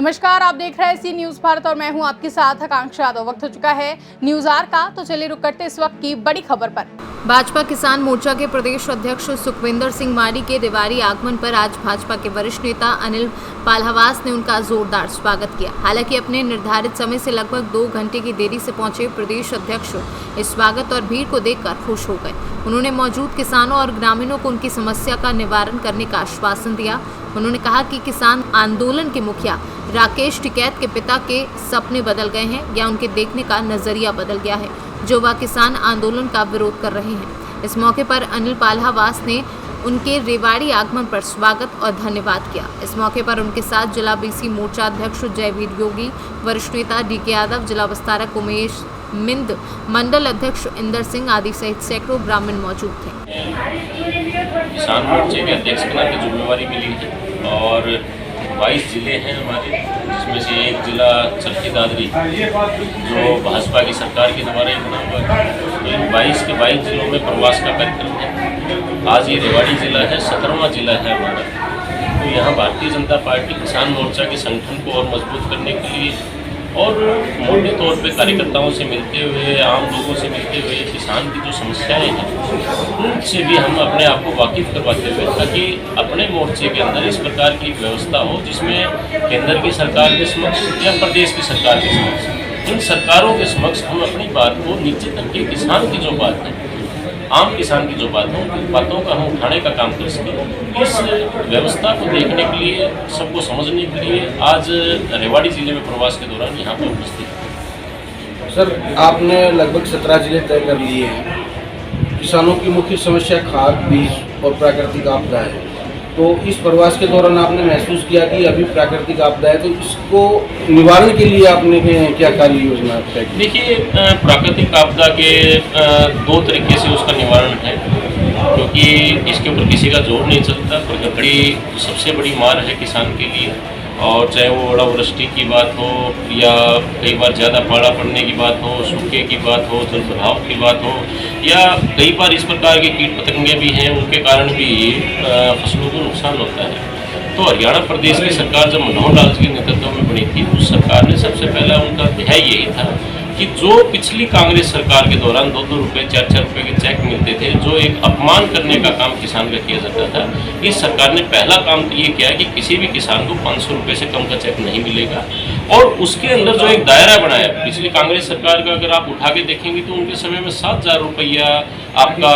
नमस्कार, आप देख रहे हैं सी न्यूज भारत और मैं हूं आपके साथ आकांक्षा यादव। वक्त हो चुका है न्यूज आर का, तो चलिए रुक करते इस वक्त की बड़ी खबर पर। भाजपा किसान मोर्चा के प्रदेश अध्यक्ष सुखविंदर सिंह मारी के रेवाड़ी आगमन पर आज भाजपा के वरिष्ठ नेता अनिल पाल्हावास ने उनका जोरदार स्वागत किया। हालांकि अपने निर्धारित समय से लगभग 2 घंटे की देरी से पहुंचे प्रदेश अध्यक्ष इस स्वागत और भीड़ को देखकर खुश हो गए। उन्होंने मौजूद किसानों और ग्रामीणों को उनकी समस्या का निवारण करने का आश्वासन दिया। उन्होंने कहा कि किसान आंदोलन के मुखिया राकेश टिकैत के पिता के सपने बदल गए हैं या उनके देखने का नजरिया बदल गया है, जो वह किसान आंदोलन का विरोध कर रहे हैं। इस मौके पर अनिल पाल्हावास ने उनके रेवाड़ी आगमन पर स्वागत और धन्यवाद किया। इस मौके पर उनके साथ जिला बीसी मोर्चा अध्यक्ष जयवीर योगी, वरिष्ठ नेता डीके यादव, जिला विस्तारक उमेश मिंद, मंडल अध्यक्ष इंदर सिंह आदि सहित सैकड़ों ग्रामीण मौजूद थे। किसान मोर्चे के अध्यक्ष बनाने की जिम्मेवारी मिली है और 22 जिले हैं हमारे, जिसमें से एक जिला चरखी दादरी जो भाजपा की सरकार के द्वारा ही बना हुआ है। तो इन 22 के 22 जिलों में प्रवास का कार्यक्रम है। आज ये रेवाड़ी जिला है, 17वां जिला है हमारा। तो यहाँ भारतीय जनता पार्टी किसान मोर्चा के संगठन को और मजबूत करने के लिए और मोटे तौर पे कार्यकर्ताओं से मिलते हुए, आम लोगों से मिलते हुए किसान की जो समस्याएं हैं उनसे भी हम अपने आप को वाकिफ करवाते हुए, ताकि अपने मोर्चे के अंदर इस प्रकार की व्यवस्था हो जिसमें केंद्र की सरकार के समक्ष या प्रदेश की सरकार के समक्ष, इन सरकारों के समक्ष हम अपनी बात को नीचे तक के किसान की जो बात है, आम किसान की जो बात है, उन बातों का हम उठाने का काम कर सकें। इस व्यवस्था को देखने के लिए, सबको समझने के लिए आज रेवाड़ी जिले में प्रवास के दौरान यहाँ पर उपस्थित है। सर, आपने लगभग 17 जिले तय कर लिए हैं। किसानों की मुख्य समस्या खाद, बीज और प्राकृतिक आपदा है। तो इस प्रवास के दौरान आपने महसूस किया कि अभी प्राकृतिक आपदा है, तो इसको निवारण के लिए आपने क्या कार्य योजना तय की? देखिए, प्राकृतिक आपदा के 2 तरीके से उसका निवारण है, क्योंकि इसके ऊपर किसी का जोर नहीं चलता। प्रकृति सबसे बड़ी मार है किसान के लिए, और चाहे वो ओलावृष्टि की बात हो या कई बार ज़्यादा पाला पड़ने की बात हो, सूखे की बात हो, जल भराव की बात हो, या कई बार इस प्रकार के कीट पतंगे भी हैं, उनके कारण भी फसलों को नुकसान होता है। तो हरियाणा प्रदेश की सरकार जब मनोहर लाल जी के नेतृत्व में बनी थी, उस सरकार ने सबसे पहला उनका ध्येय यही था कि जो पिछली कांग्रेस सरकार के दौरान 2-2 रुपये, 4-4 रुपये के चेक मिलते थे, जो एक अपमान करने का काम किसान का किया जाता था, इस सरकार ने पहला काम तो ये किया कि किसी भी किसान को 500 रुपये से कम का चेक नहीं मिलेगा। और उसके अंदर जो एक दायरा बनाया, पिछली कांग्रेस सरकार का अगर आप उठा के देखेंगे तो उनके समय में 7,000 रुपया आपका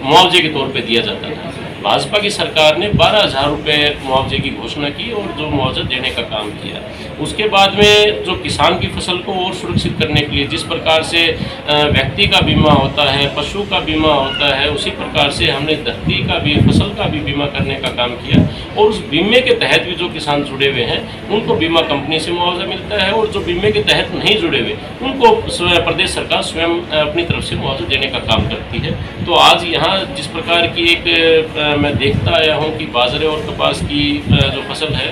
मुआवजे के तौर पर दिया जाता था। भाजपा की सरकार ने 12,000 रुपये मुआवजे की घोषणा की और जो मुआवजा देने का काम किया। उसके बाद में जो किसान की फसल को और सुरक्षित करने के लिए जिस प्रकार से व्यक्ति का बीमा होता है, पशु का बीमा होता है, उसी प्रकार से हमने धरती का भी, फसल का भी बीमा करने का काम किया। और उस बीमे के तहत भी जो किसान जुड़े हुए हैं उनको बीमा कंपनी से मुआवजा मिलता है, और जो बीमे के तहत नहीं जुड़े हुए उनको प्रदेश सरकार स्वयं अपनी तरफ से मुआवजा देने का काम करती है। तो आज यहाँ जिस प्रकार की एक मैं देखता आया हूँ कि बाजरे और कपास की जो फसल है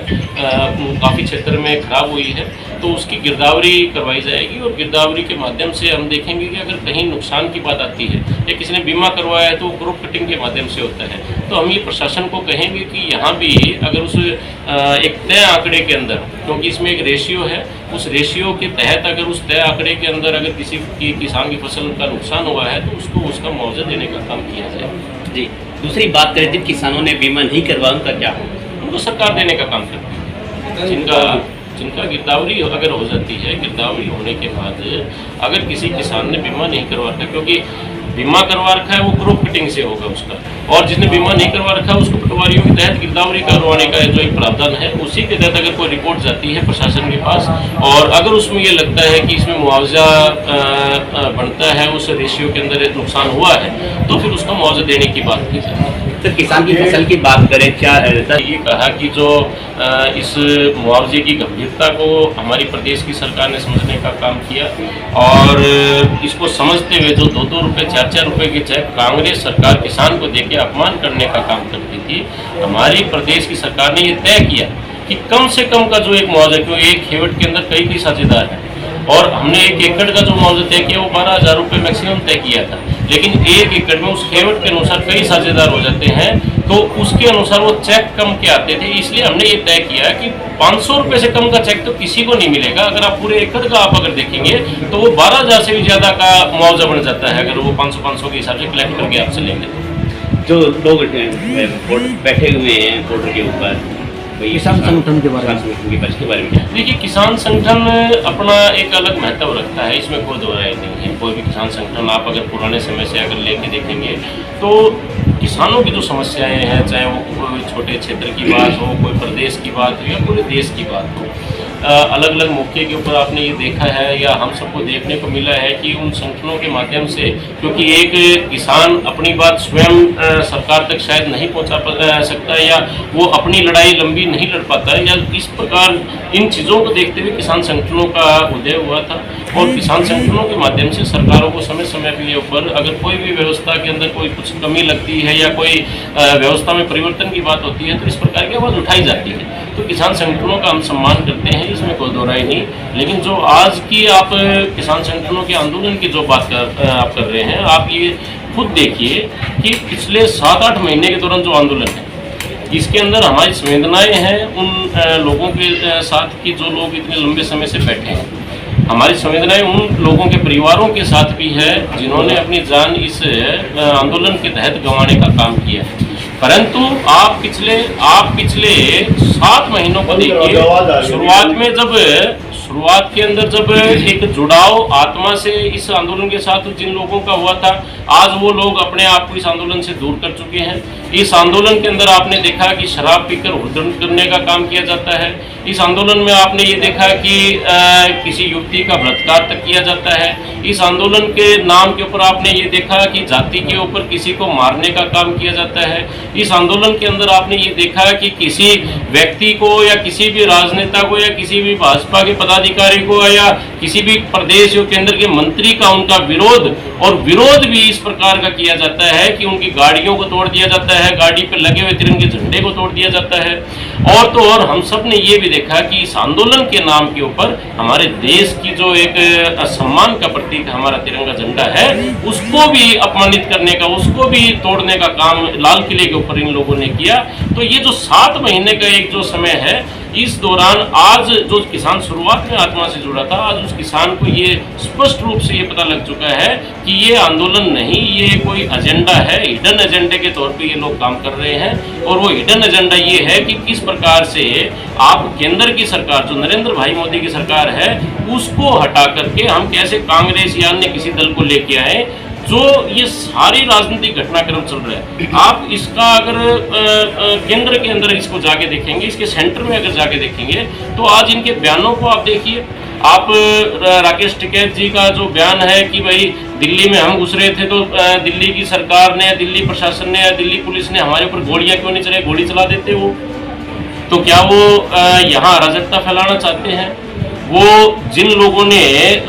काफ़ी क्षेत्र में खराब हुई है, तो उसकी गिरदावरी करवाई जाएगी। और गिरदावरी के माध्यम से हम देखेंगे कि अगर कहीं नुकसान की बात आती है या किसी ने बीमा करवाया है तो क्रॉप कटिंग के माध्यम से होता है। तो हम ये प्रशासन को कहेंगे कि यहाँ भी अगर उस एक तय आंकड़े के अंदर, क्योंकि इसमें एक रेशियो है, उस रेशियो के तहत अगर उस तय आंकड़े के अंदर अगर किसी की किसान की फसल का नुकसान हुआ है तो उसको उसका मुआवजा देने का काम किया जाए। जी, दूसरी बात करें, जिन किसानों ने बीमा नहीं करवाया उनका क्या होगा? उनको सरकार देने का काम करती है। जिनका गिरदावरी अगर हो जाती है, गिरदावरी होने के बाद अगर किसी किसान ने बीमा नहीं करवा रखा, क्योंकि बीमा करवा रखा है वो क्रॉप कटिंग से होगा उसका, और जिसने बीमा नहीं करवा रखा है उसको पटवारियों के तहत गिरदावरी करवाने का जो एक प्रावधान है, उसी के तहत अगर कोई रिपोर्ट जाती है प्रशासन के पास और अगर उसमें ये लगता है कि इसमें मुआवजा बनता है, उस रेशियो के अंदर नुकसान हुआ है, तो फिर उसका मुआवजा देने की बात की जाती है। तो किसान की फसल की बात करें, क्या ये कहा कि जो इस मुआवजे की गंभीरता को हमारी प्रदेश की सरकार ने समझने का काम किया, और इसको समझते हुए जो 2-2 रुपये, 4-4 रुपये के चेक कांग्रेस सरकार किसान को देके अपमान करने का काम करती थी, हमारी प्रदेश की सरकार ने ये तय किया कि कम से कम का जो एक मुआवजा, क्योंकि एक खेवट के अंदर कई साझेदार हैं, और हमने 1 एकड़ का जो मुआवजा तय किया वो 12,000 रुपये मैक्सिमम तय किया था। लेकिन 1 एकड़ में उस खेवट के अनुसार कई साझेदार हो जाते हैं, तो उसके अनुसार वो चेक कम के आते थे। इसलिए हमने ये तय किया कि 500 रुपये से कम का चेक तो किसी को नहीं मिलेगा। अगर आप पूरे एकड़ का आप अगर देखेंगे तो वो 12,000 से भी ज़्यादा का मुआवजा बन जाता है, अगर वो 500 के हिसाब से कलेक्ट करके आपसे लेंगे। जो लोग बैठे हुए हैं बॉर्डर के ऊपर, किसान संगठन के बारे में क्या? देखिए, किसान संगठन अपना एक अलग महत्व रखता है, इसमें कोई दो राय नहीं है। कोई भी किसान संगठन आप अगर पुराने समय से अगर लेके देखेंगे तो किसानों की जो समस्याएं हैं, चाहे वो कोई छोटे क्षेत्र की बात हो, कोई प्रदेश की बात हो या पूरे देश की बात हो, अलग अलग मौके के ऊपर आपने ये देखा है या हम सबको देखने को मिला है कि उन संगठनों के माध्यम से, क्योंकि एक किसान अपनी बात स्वयं सरकार तक शायद नहीं पहुंचा सकता या वो अपनी लड़ाई लंबी नहीं लड़ पाता है, या इस प्रकार इन चीज़ों को देखते हुए किसान संगठनों का उदय हुआ था। और किसान संगठनों के माध्यम से सरकारों को समय समय के ऊपर अगर कोई भी व्यवस्था के अंदर कोई कुछ कमी लगती है या कोई व्यवस्था में परिवर्तन की बात होती है तो इस प्रकार की आवाज़ उठाई जाती है। तो किसान संगठनों का हम सम्मान करते हैं, इसमें कोई दो राय नहीं। लेकिन जो आज की आप किसान संगठनों के आंदोलन की जो बात आप कर रहे हैं, आप ये खुद देखिए कि पिछले 7-8 महीने के दौरान जो आंदोलन है, इसके अंदर हमारी संवेदनाएं हैं उन लोगों के साथ कि जो लोग इतने लंबे समय से बैठे हैं। हमारी संवेदनाएं उन लोगों के परिवारों के साथ भी है जिन्होंने अपनी जान इस आंदोलन के तहत गंवाने का काम किया है। परंतु आप पिछले 7 महीनों को देखिए, शुरुआत के अंदर जब एक जुड़ाव आत्मा से इस आंदोलन के साथ जिन लोगों का हुआ था, आज वो लोग अपने आप को इस आंदोलन से दूर कर चुके हैं। इस आंदोलन के अंदर आपने देखा कि शराब पीकर हुड़दंग करने का काम किया जाता है। इस आंदोलन में आपने ये देखा कि किसी युवती का बलात्कार तक किया जाता है। इस आंदोलन के नाम के ऊपर आपने ये देखा कि जाति के ऊपर किसी को मारने का काम किया जाता है। इस आंदोलन के अंदर आपने ये देखा कि किसी व्यक्ति को या किसी भी राजनेता को या किसी भी भाजपा के पदाधिकारी को या किसी भी प्रदेश या केंद्र के मंत्री का उनका विरोध भी इस प्रकार का किया जाता है कि उनकी गाड़ियों को तोड़ दिया जाता है, गाड़ी पर लगे हुए तिरंगे झंडे को तोड़ दिया जाता है। और तो और हम सब ने ये भी देखा कि इस आंदोलन के नाम के ऊपर हमारे देश की जो एक सम्मान का प्रतीक हमारा तिरंगा झंडा है, उसको भी अपमानित करने का, उसको भी तोड़ने का काम लाल किले के ऊपर इन लोगों ने किया। तो ये जो 7 महीने का एक जो समय है, इस दौरान आज जो किसान शुरुआत में आत्मा से जुड़ा था, आज उस किसान को ये स्पष्ट रूप से ये पता लग चुका है कि ये आंदोलन नहीं, ये कोई एजेंडा है, हिडन एजेंडे के तौर पे ये लोग काम कर रहे हैं। और वो हिडन एजेंडा ये है कि किस प्रकार से आप केंद्र की सरकार, जो नरेंद्र भाई मोदी की सरकार है, उसको हटा करके हम कैसे कांग्रेस या अन्य किसी दल को लेके आए। जो ये सारी राजनीतिक घटनाक्रम चल रहा है, आप इसका अगर केंद्र के अंदर इसको जाके देखेंगे, इसके सेंटर में अगर जाके देखेंगे तो आज इनके बयानों को आप देखिए। आप राकेश टिकैत जी का जो बयान है कि भाई दिल्ली में हम घुस रहे थे तो दिल्ली की सरकार ने, दिल्ली प्रशासन ने या दिल्ली पुलिस ने हमारे ऊपर गोलियां क्यों नहीं चलाई, गोली चला देते वो। तो क्या वो यहाँ अराजकता फैलाना चाहते हैं? वो जिन लोगों ने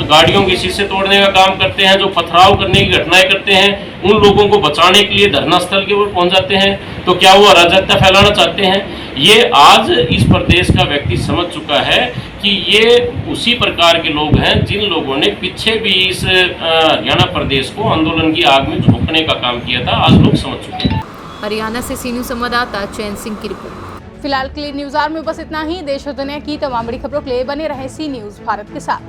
गाड़ियों के शीशे तोड़ने का काम करते हैं, जो पथराव करने की घटनाएं करते हैं, उन लोगों को बचाने के लिए धरना स्थल के ऊपर पहुंच जाते हैं, तो क्या वो अराजकता फैलाना चाहते हैं? ये आज इस प्रदेश का व्यक्ति समझ चुका है कि ये उसी प्रकार के लोग हैं जिन लोगों ने पीछे भी इस हरियाणा प्रदेश को आंदोलन की आग में झोंकने का काम किया था। आज लोग समझ चुके हैं। हरियाणा से सीनू संवाददाता चैन सिंह की रिपोर्ट। फिलहाल के लिए न्यूज़ आवर में बस इतना ही। देश और दुनिया की तमाम बड़ी खबरों के लिए बने रहे सी न्यूज़ भारत के साथ।